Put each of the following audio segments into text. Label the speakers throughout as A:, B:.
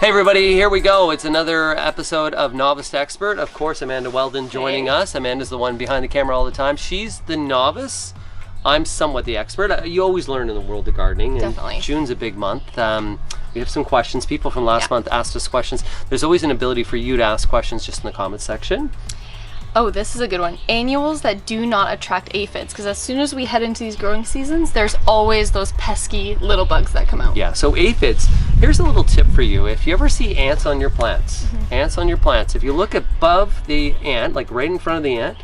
A: Hey everybody, here we go. It's another episode of Novice to Expert. Of course, Amanda Weldon joining us. Amanda's the one behind the camera all the time. She's the novice. I'm somewhat the expert. You always learn in the world of gardening. And
B: Definitely.
A: June's a big month. We have some questions. People from last month asked us questions. There's always an ability for you to ask questions just in the comment section.
B: Oh, this is a good one. Annuals that do not attract aphids, because as soon as we head into these growing seasons, there's always those pesky little bugs that come out.
A: Yeah, so aphids, here's a little tip for you. If you ever see ants on your plants, if you look above the ant, like right in front of the ant,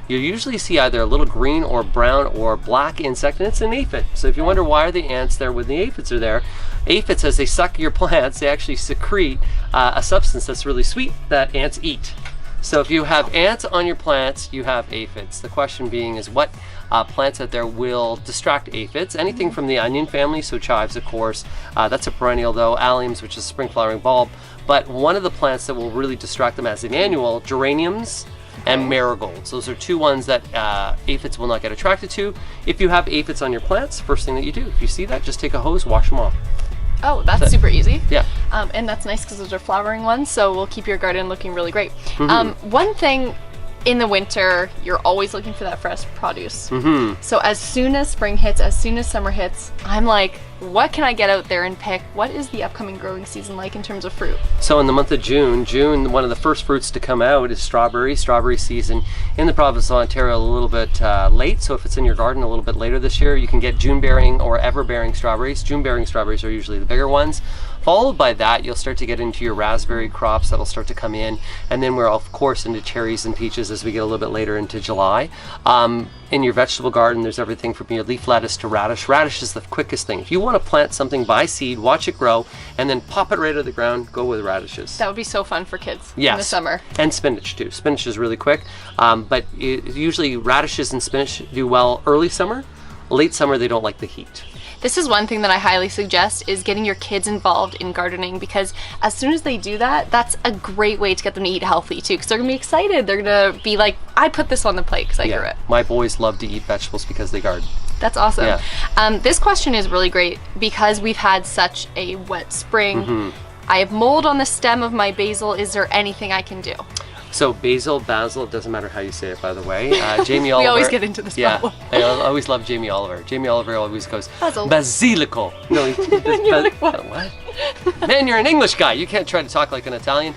A: you usually see either a little green or brown or black insect, and it's an aphid. So if you wonder why are the ants there when the aphids are there, aphids, as they suck your plants, they actually secrete a substance that's really sweet that ants eat. So if you have ants on your plants, you have aphids. The question being is what plants out there will distract aphids? Anything from the onion family, so chives, of course. That's a perennial though. Alliums, which is a spring flowering bulb. But one of the plants that will really distract them as an annual, geraniums and marigolds. Those are two ones that aphids will not get attracted to. If you have aphids on your plants, first thing that you do, if you see that, just take a hose, wash them off.
B: Oh, that's super easy.
A: Yeah.
B: And that's nice because those are flowering ones, so we'll keep your garden looking really great. One thing, in the winter, you're always looking for that fresh produce. So as soon as spring hits, as soon as summer hits, I'm like, what can I get out there and pick? What is the upcoming growing season like in terms of fruit?
A: So in the month of June, one of the first fruits to come out is strawberry. Strawberry season in the province of Ontario a little bit late. So if it's in your garden a little bit later this year, you can get June bearing or ever bearing strawberries. June bearing strawberries are usually the bigger ones. Followed by that, you'll start to get into your raspberry crops that'll start to come in. And then we're of course into cherries and peaches as we get a little bit later into July. In your vegetable garden, there's everything from your leaf lettuce to radish. Radish is the quickest thing. If you want to plant something by seed, watch it grow, and then pop it right out of the ground, go with radishes.
B: That would be so fun for kids in the
A: Yes,
B: summer.
A: and spinach too. Spinach is really quick, but usually radishes and spinach do well early summer. Late summer, they don't like the heat.
B: This is one thing that I highly suggest is getting your kids involved in gardening, because as soon as they do that, that's a great way to get them to eat healthy too, because they're gonna be excited. They're gonna be like, I put this on the plate because I grew it.
A: My boys love to eat vegetables because they garden.
B: That's awesome.
A: Yeah.
B: This question is really great because we've had such a wet spring. I have mold on the stem of my basil. Is there anything I can do?
A: So basil, it doesn't matter how you say it, by the way. Jamie Oliver.
B: We always get into this problem.
A: I always love Jamie Oliver. Jamie Oliver always goes,
B: Basil.
A: basilico. No,
B: You're like, what?
A: Man, you're an English guy. You can't try to talk like an Italian.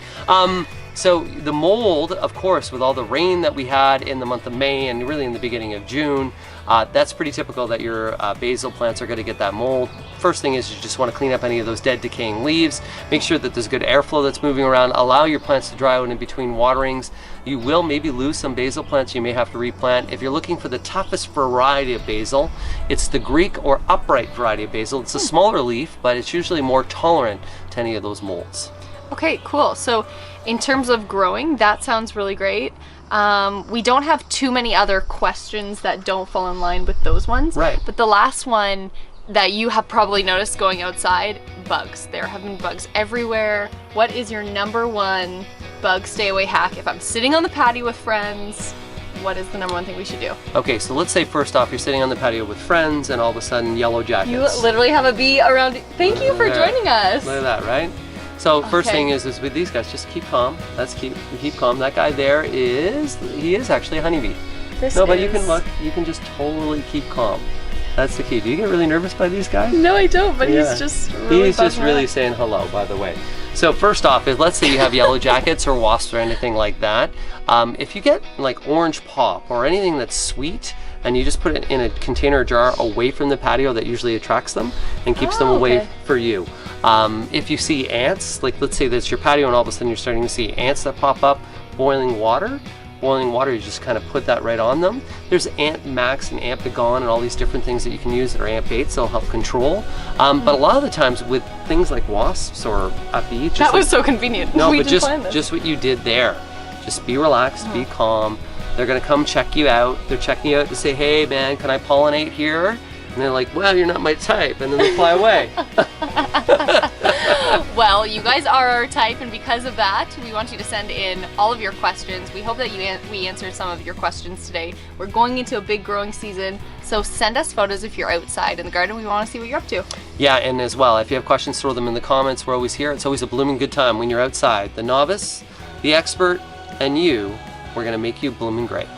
A: So the mold, of course, with all the rain that we had in the month of May and really in the beginning of June, that's pretty typical that your basil plants are going to get that mold. First thing is you just want to clean up any of those dead decaying leaves. Make sure that there's good airflow that's moving around. Allow your plants to dry out in between waterings. You will maybe lose some basil plants you may have to replant. If you're looking for the toughest variety of basil, it's the Greek or upright variety of basil. It's a smaller leaf, but it's usually more tolerant to any of those molds.
B: Okay, cool. So in terms of growing, that sounds really great. We don't have too many other questions that don't fall in line with those ones.
A: Right.
B: But the last one that you have probably noticed going outside, bugs. There have been bugs everywhere. What is your number one bug stay away hack? If I'm sitting on the patio with friends, what is the number one thing we should do?
A: Okay, so let's say first off, you're sitting on the patio with friends and all of a sudden yellow jackets.
B: You literally have a bee around. Thank you for joining us.
A: Look at that, right? So first thing is with these guys, just keep calm. Keep calm. That guy there he is actually a honeybee. But you can look, you can just totally keep calm. That's the key. Do you get really nervous by these guys?
B: No, I don't, but he's just really
A: saying hello, by the way. So first off, let's say you have yellow jackets or wasps or anything like that. If you get like orange pop or anything that's sweet, and you just put it in a container or jar away from the patio, that usually attracts them and keeps them away for you. If you see ants, like let's say that's your patio and all of a sudden you're starting to see ants that pop up, boiling water, you just kind of put that right on them. There's Ant Max and Ant Begone and all these different things that you can use that are ant baits that'll help control. But a lot of the times with things like wasps or a bee,
B: that was so convenient.
A: No, but just what you did there. Just be relaxed, be calm. They're gonna come check you out. They're checking you out to say, hey man, can I pollinate here? And they're like, well, you're not my type, and then they fly away.
B: Well, you guys are our type, and because of that, we want you to send in all of your questions. We hope that we answered some of your questions today. We're going into a big growing season, so send us photos if you're outside in the garden. We want to see what you're up to.
A: Yeah, and as well, if you have questions, throw them in the comments. We're always here. It's always a blooming good time when you're outside. The novice, the expert, and you, we're going to make you blooming great.